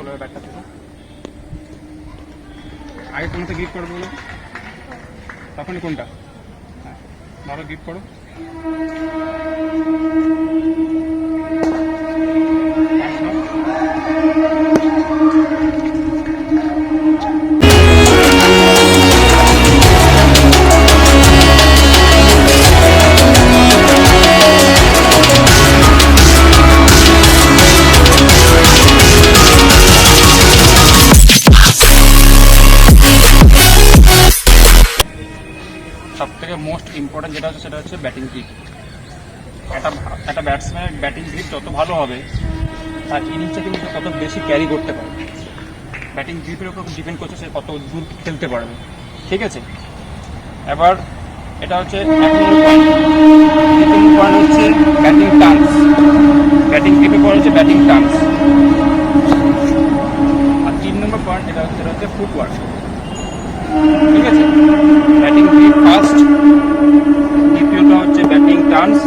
ভালোভাবে ব্যাটটা থেকে আগে কোনটা গ্রিপ করবো বলো, তখনই কোনটা? হ্যাঁ, ভালো গ্রিপ করো। সব থেকে মোস্ট ইম্পর্টেন্ট যেটা হচ্ছে সেটা হচ্ছে ব্যাটিং গ্রিপ। একটা ব্যাটসম্যানের ব্যাটিং গ্রিপ যত ভালো হবে তার ইনিংসটা কিন্তু তত বেশি ক্যারি করতে পারবে। ব্যাটিং গ্রিপের উপর ডিপেন্ড করছে সে কত দূর খেলতে পারবে। ঠিক আছে, এবার এটা হচ্ছে 1 নম্বর পয়েন্ট। 2 নম্বর পয়েন্ট হচ্ছে ব্যাটিং টার্নস। ব্যাটিং গ্রিপের পর হচ্ছে ব্যাটিং টার্নস। আর 3 নম্বর পয়েন্ট যেটা হচ্ছে ফুটওয়ার্ক। ঠিক আছে, ব্যাটিং গ্রিপ ফার্স্ট, দ্বিতীয়টা হচ্ছে ব্যাটিং টার্নস,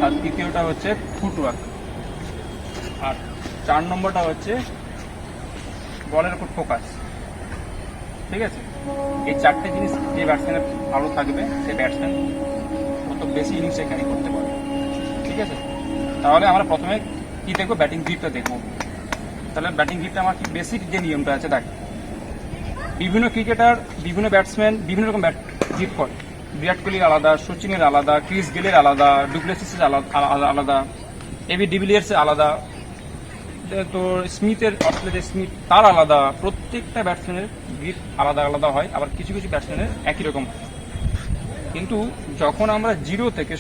আর তৃতীয়টা হচ্ছে ফুটওয়ার্ক, আর 4 নম্বরটা হচ্ছে বলের উপর ফোকাস। ঠিক আছে, এই 4টে জিনিস যে ব্যাটসম্যানের ভালো থাকবে সে ব্যাটসম্যান তত বেশি ইনিংসে ক্যারি করতে পারবে। ঠিক আছে, তাহলে আমরা প্রথমে কি দেখবো, ব্যাটিং গ্রিপটা দেখবো। তাহলে ব্যাটিং গ্রিপটা আমার কি বেসিক যে নিয়মটা আছে দেখ, বিভিন্ন ক্রিকেটার বিভিন্ন ব্যাটসম্যান বিভিন্ন রকম গ্রিপ করে। বিরাট কোহলির আলাদা, সচিনের আলাদা, ক্রিস গেলের আলাদা, ডুপ্লেসিসের আলাদা, এবি ডিভিলিয়ার্সের আলাদা, তোর স্মিথের অস্ট্রেলিয়ার স্মিথ তার আলাদা। প্রত্যেকটা ব্যাটসম্যানের গ্রিপ আলাদা আলাদা হয়, আবার কিছু কিছু ব্যাটসম্যানের একই রকম হয়। কিন্তু যখন আমরা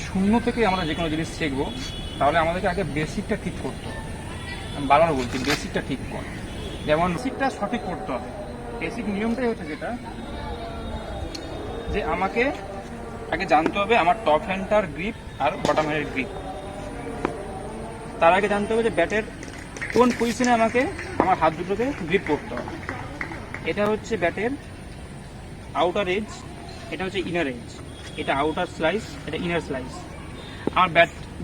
শূন্য থেকে আমরা যে কোনো জিনিস শিখবো, তাহলে আমাদেরকে আগে বেসিকটা ঠিক করতে হবে। আমি বারবার বলছি বেসিকটা ঠিক কর, যেমন বেসিকটা সঠিক করতে হবে। বেসিক নিয়মটাই হচ্ছে যেটা, যে আমাকে আগে জানতে হবে আমার টপ হ্যান্ডটার গ্রিপ আর বটম হ্যান্ডের গ্রিপ। তার আগে জানতে হবে যে ব্যাটের কোন পজিশনে আমাকে আমার হাত দুটোকে গ্রিপ করতে হবে। এটা হচ্ছে ব্যাটের আউটার এজ, এটা হচ্ছে ইনার এজ, এটা আউটার স্লাইস, এটা ইনার স্লাইস। আমার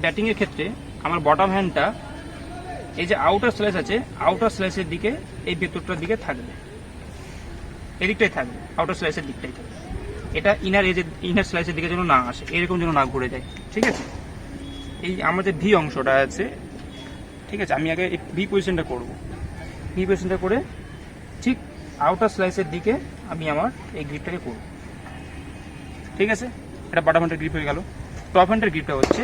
ব্যাটিংয়ের ক্ষেত্রে আমার বটম হ্যান্ডটা এই যে আউটার স্লাইস আছে, আউটার স্লাইসের দিকে, এই ভেতরটার দিকে থাকবে, এদিকটাই থাকবে, আউটার স্লাইসের দিকটাই থাকবে। এটা ইনার স্লাইসের দিকে যেন না আসে, এরকম যেন না ঘুরে যায়। ঠিক আছে, এই আমার যে ভি অংশটা আছে, ঠিক আছে, আমি আগে এই ভি পজিশনটা করবো। ভি পজিশনটা করে ঠিক আউটার স্লাইসের দিকে আমি আমার এই গ্রিপটাকে করব। ঠিক আছে, এটা বটম হ্যান্ডের গ্রিপ হয়ে গেল। টপ হ্যান্ডের গ্রিপটা হচ্ছে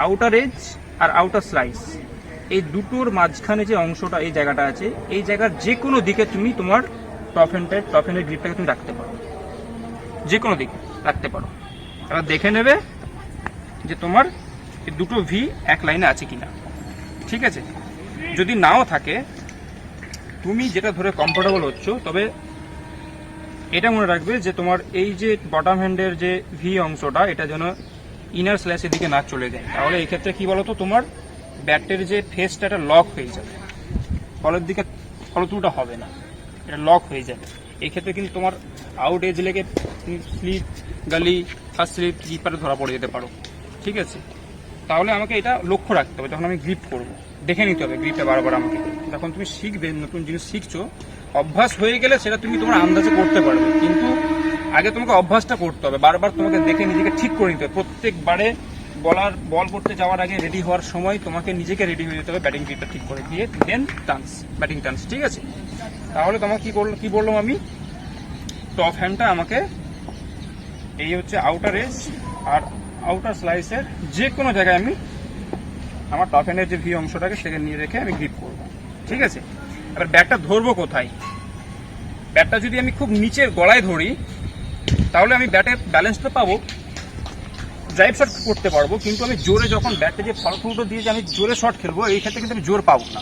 আউটার এজ আর আউটার স্লাইস, এই দুটোর মাঝখানে যে অংশটা, এই জায়গাটা আছে, এই জায়গার যে কোনো দিকে তুমি তোমার টপ হ্যান্ডের গ্রিপটাকে তুমি রাখতে পারো, যে কোনো দিকে রাখতে পারো। এবার দেখে নেবে যে তোমার এই দুটো ভি এক লাইনে আছে কিনা। ঠিক আছে, যদি নাও থাকে, তুমি যেটা ধরে কমফোর্টেবল হচ্ছ, তবে এটা মনে রাখবে যে তোমার এই যে বটম হ্যান্ডের যে ভি অংশটা, এটা যেন ইনার স্ল্যাশের দিকে না চলে যায়। তাহলে এই ক্ষেত্রে কি বলতো, তোমার ব্যাটের যে ফেসটা এটা লক হয়ে যাবে, বলের দিকে ফলতুটা হবে না, এটা লক হয়ে যাবে। এই ক্ষেত্রে কিন্তু তোমার আউট এজ লেগে স্লিপ, গালি, ফার্স্ট স্লিপ, কিপারে ধরা পড়ে যেতে পারো। ঠিক আছে, তাহলে আমাকে এটা লক্ষ্য রাখতে হবে। যখন আমি গ্রিপ করব, দেখে নিতে হবে গ্রিপটা বারবার আমাকে। যখন তুমি শিখবে, নতুন জিনিস শিখছো, অভ্যাস হয়ে গেলে সেটা তুমি তোমার আন্দাজে করতে পারবে। কিন্তু আগে তোমাকে অভ্যাসটা করতে হবে, বারবার তোমাকে দেখে নিজেকে ঠিক করে নিতে হবে। প্রত্যেকবারে বল করতে যাওয়ার আগে, রেডি হওয়ার সময় তোমাকে নিজেকে রেডি হয়ে যেতে হবে, ব্যাটিং গ্রিপটা ঠিক করে দিয়ে দেন টার্নস, ব্যাটিং টার্নস। ঠিক আছে, তাহলে তোমাকে কি বললাম আমি, টপ হ্যান্ডটা আমাকে এই হচ্ছে আউটার এজ আর আউটার স্লাইসের যে কোনো জায়গায় আমি আমার টপ হ্যান্ডের যে ভি অংশটাকে সেখানে নিয়ে রেখে আমি গ্রিপ করব। ঠিক আছে, এবার ব্যাটটা ধরবো কোথায়? ব্যাটটা যদি আমি খুব নিচের গলায় ধরি, তাহলে আমি ব্যাটের ব্যালেন্সটা পাবো, ড্রাইভ শট করতে পারবো। কিন্তু আমি জোরে যখন ব্যাটটা যে ফলফুলটো দিয়ে যে আমি জোরে শট খেলবো, এই ক্ষেত্রে কিন্তু আমি জোর পাবো না।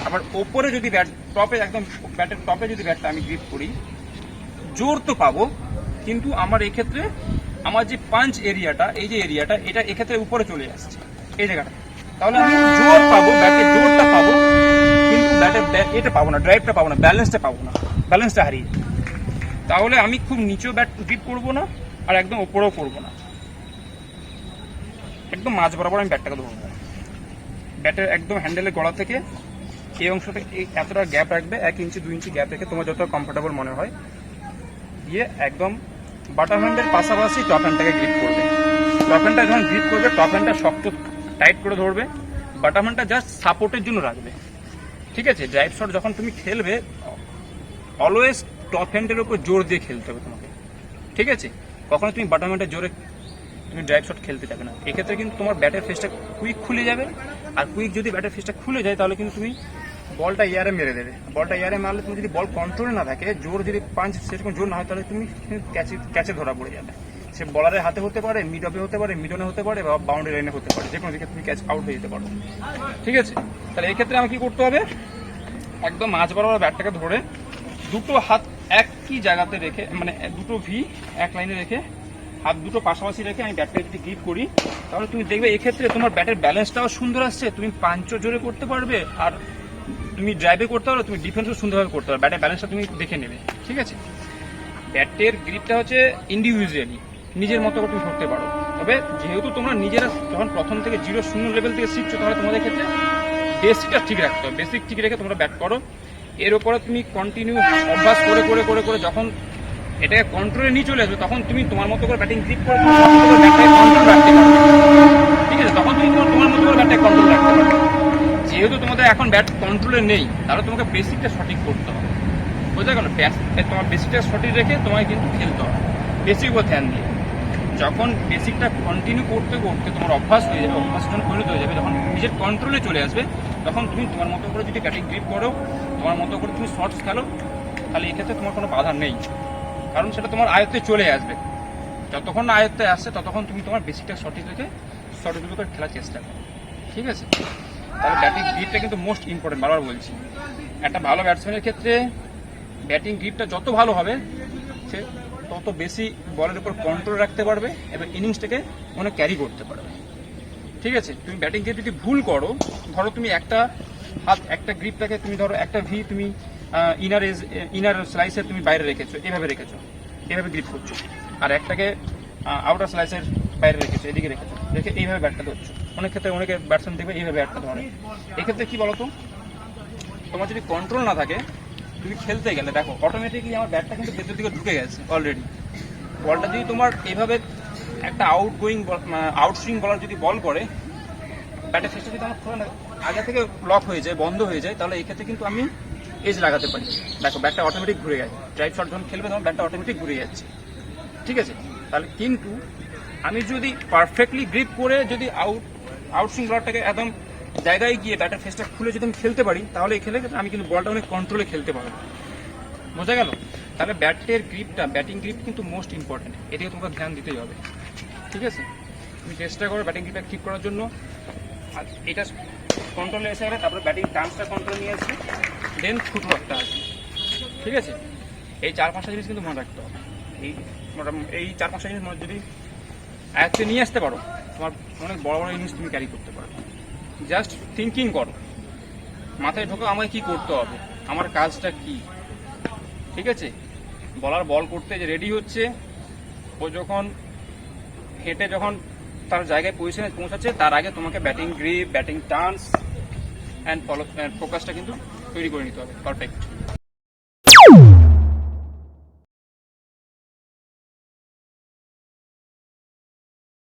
আবার ওপরে যদি টপে একদম ব্যাটের টপে যদি ব্যাটটা আমি গ্রিপ করি, জোর তো পাবো, কিন্তু আমার এই ক্ষেত্রে আমার যে পাঞ্চ এরিয়াটা, এই যে এরিয়াটা, এটা এক্ষেত্রে উপরে চলে আসছে, এই জায়গাটা। তাহলে আমি জোর পাবো, ব্যাটের জোরটা পাবো, কিন্তু ব্যাটের এটা পাবো না, ড্রাইভটা পাবো না, ব্যালেন্সটা পাবো না, ব্যালেন্সটা হারিয়ে। তাহলে আমি খুব নিচেও ব্যাট গ্রিপ করবো না, আর একদম ওপরেও করবো না, একদম মাঝ বরাবর আমি ব্যাটটাকে ধরবো। ব্যাটের একদম হ্যান্ডেলের গলা থেকে এই অংশটা এতটা গ্যাপ রাখবে, 1 ইঞ্চি 2 ইঞ্চি গ্যাপ রেখে তোমার যত কমফোর্টেবল মনে হয় দিয়ে একদম বাটার হ্যান্ডের পাশাপাশি টপ হ্যান্ডটাকে গ্রিপ করবে। টপ হ্যান্ডটা যখন গ্রিপ করবে টপ হ্যান্ডটা শক্ত টাইট করে ধরবে, বাটার হ্যান্ডটা জাস্ট সাপোর্টের জন্য রাখবে। ঠিক আছে, ড্রাইভ শট যখন তুমি খেলবে অলওয়েজ টপ হ্যান্ডের উপর জোর দিয়ে খেলতে হবে তোমাকে। ঠিক আছে, কখনো তুমি বাটার হ্যান্ডের জোরে তুমি ড্রাইভ শট খেলতে যাবে না, এক্ষেত্রে কিন্তু তোমার ব্যাটের ফেসটা কুইক খুলে যাবে। আর কুইক যদি ব্যাটের ফেসটা খুলে যায় তাহলে কিন্তু তুমি বলটা এয়ারে মেরে দেবে। বলটা এয়ারে মারলে তুমি যদি বল কন্ট্রোলে না থাকে, জোর যদি পাঞ্চ সেরকম জোর না হয়, তাহলে তুমি ক্যাচে ধরা পড়ে যাবে। সে বলারের হাতে হতে পারে, মিড অফে হতে পারে, মিডনে হতে পারে, বা বাউন্ডারি লাইনে হতে পারে, যে কোনো দিকে তুমি ক্যাচ আউট হয়ে যেতে পারো। ঠিক আছে, তাহলে এই ক্ষেত্রে আমাকে কি করতে হবে, একদম মাঝ বরাবর ব্যাটটাকে ধরে দুটো হাত একই জায়গাতে রেখে, মানে দুটো ভি এক লাইনে রেখে হাত দুটো পাশাপাশি রেখে আমি ব্যাটটাকে যদি গ্রিপ করি, তাহলে তুমি দেখবে এক্ষেত্রে তোমার ব্যাটের ব্যালেন্সটাও সুন্দর আসছে, তুমি পাঞ্চও জোরে করতে পারবে, আর তুমি ড্রাইভে করতে পারো, তুমি ডিফেন্সও সুন্দরভাবে করতে পারো। ব্যাটের ব্যালেন্সটা তুমি দেখে নেবে। ঠিক আছে, ব্যাটের গ্রিপটা হচ্ছে ইন্ডিভিজুয়ালি নিজের মতো করে তুমি ধরতে পারো। তবে যেহেতু তোমরা নিজেরা যখন প্রথম থেকে 0-0 লেভেল থেকে শিখছো, তাহলে তোমাদের ক্ষেত্রে বেসিকটা ঠিক রাখতে হবে। বেসিক ঠিক রেখে তোমরা ব্যাট করো, এর উপরে তুমি কন্টিনিউ অভ্যাস করে করে করে করে যখন এটাকে কন্ট্রোলে নিয়ে চলে আসবে, তখন তুমি তোমার মতো করে ব্যাটিং গ্রিপ করে ব্যাটটাকে কন্ট্রোল রাখতে পারবে। ঠিক আছে, তখন তুমি তোমার মতো করে ব্যাটটাকে কন্ট্রোল রাখতে পারবে। যেহেতু তোমাদের এখন ব্যাট কন্ট্রোলে নেই, তাহলে তোমাকে বেসিকটা সঠিক করতে হবে। বোঝা গেল? তোমার বেসিকটা সঠিক রেখে তোমায় কিন্তু খেলতে হবে, বেসিক উপর ধ্যান দিয়ে। যখন বেসিকটা কন্টিনিউ করতে করতে তোমার অভ্যাস হয়ে যাবে, অভ্যাস যখন পরিণত হয়ে যাবে, যখন নিজের কন্ট্রোলে চলে আসবে, তখন তুমি তোমার মতো করে যদি ব্যাটিং গ্রিপ করো, তোমার মতো করে তুমি শর্টস খেলো, তাহলে এক্ষেত্রে তোমার কোনো বাধা নেই, কারণ সেটা তোমার আয়ত্তে চলে আসবে। যতক্ষণ না আয়ত্তে আসছে ততক্ষণ তুমি তোমার বেসিকটা সঠিক রেখে শর্টগুলো করে খেলার চেষ্টা করো। ঠিক আছে, তাহলে ব্যাটিং গ্রিপটা কিন্তু মোস্ট ইম্পর্টেন্ট, বারবার বলছি। একটা ভালো ব্যাটসম্যানের ক্ষেত্রে ব্যাটিং গ্রিপটা যত ভালো হবে, সে তত বেশি বলের উপর কন্ট্রোল রাখতে পারবে এবং ইনিংসটাকে মনে ক্যারি করতে পারবে। ঠিক আছে, তুমি ব্যাটিং গ্রিপ যদি ভুল করো, ধরো তুমি একটা হাত একটা গ্রিপটাকে তুমি ধরো একটা ভি তুমি ইনার স্লাইসের তুমি বাইরে রেখেছো, এভাবে রেখেছো, এভাবে গ্রিপ করছো, আর একটাকে আউটার স্লাইসের বাইরে রেখেছো, এদিকে রেখেছো, রেখে এইভাবে ব্যাটটা ধরছো। অনেক ক্ষেত্রে অনেকে ব্যাটসম্যান দেখবে এইভাবে ব্যাটটা ধরে। এক্ষেত্রে কি বলতো, তোমার যদি কন্ট্রোল না থাকে, তুমি খেলতে গেলে দেখো অটোমেটিকলি আমার ব্যাটটা কিন্তু ভেতর দিকে ঢুকে গেছে অলরেডি। বলটা যদি তোমার এইভাবে একটা আউটসুইং বলার যদি বল করে, ব্যাটের ফেসটা যদি আমার পুরো আগে থেকে লক হয়ে যায়, বন্ধ হয়ে যায়, তাহলে এই ক্ষেত্রে কিন্তু আমি এজ লাগাতে পারি। দেখো ব্যাটটা অটোমেটিক ঘুরে গেছে, ড্রাইভ শট যখন খেলবে তখন ব্যাটটা অটোমেটিক ঘুরে যাচ্ছে। ঠিক আছে, তাহলে কিন্তু আমি যদি পারফেক্টলি গ্রিপ করে যদি আউটসুইং বলারটাকে একদম জায়গায় গিয়ে ব্যাটের ফেসটা খুলে যদি আমি খেলতে পারি, তাহলে এই খেলে আমি কিন্তু বলটা অনেক কন্ট্রোলে খেলতে পারবো। বোঝা গেল? তাহলে ব্যাটের গ্রিপটা, ব্যাটিং গ্রিপ কিন্তু মোস্ট ইম্পর্টেন্ট, এদিকে তোমাকে ধ্যান দিতেই হবে। ঠিক আছে, তুমি চেষ্টা করো ব্যাটিং গ্রিপটা ঠিক করার জন্য। আর এটা কন্ট্রোলে এসে গেলে তারপরে ব্যাটিং টার্মসটা কন্ট্রোল নিয়ে আসবে, দেন ফুটওয়ার্কটা আসবে। ঠিক আছে, এই 4-5টা জিনিস কিন্তু মনে রাখতে হবে। এই 4-5টা জিনিস যদি আয়ত্তে নিয়ে আসতে পারো, তোমার অনেক বড় বড় জিনিস তুমি ক্যারি করতে পারো। জাস্ট থিঙ্কিং করো, মাথায় ঢোকো আমাকে কি করতে হবে, আমার কাজটা কি। ঠিক আছে, বলার বল করতে যে রেডি হচ্ছে, ও যখন হেঁটে যখন তার জায়গায় পজিশনে পৌঁছাচ্ছে, তার আগে তোমাকে batting grip, batting turns and ফোকাসটা কিন্তু তৈরি করে নিতে হবে পারফেক্ট।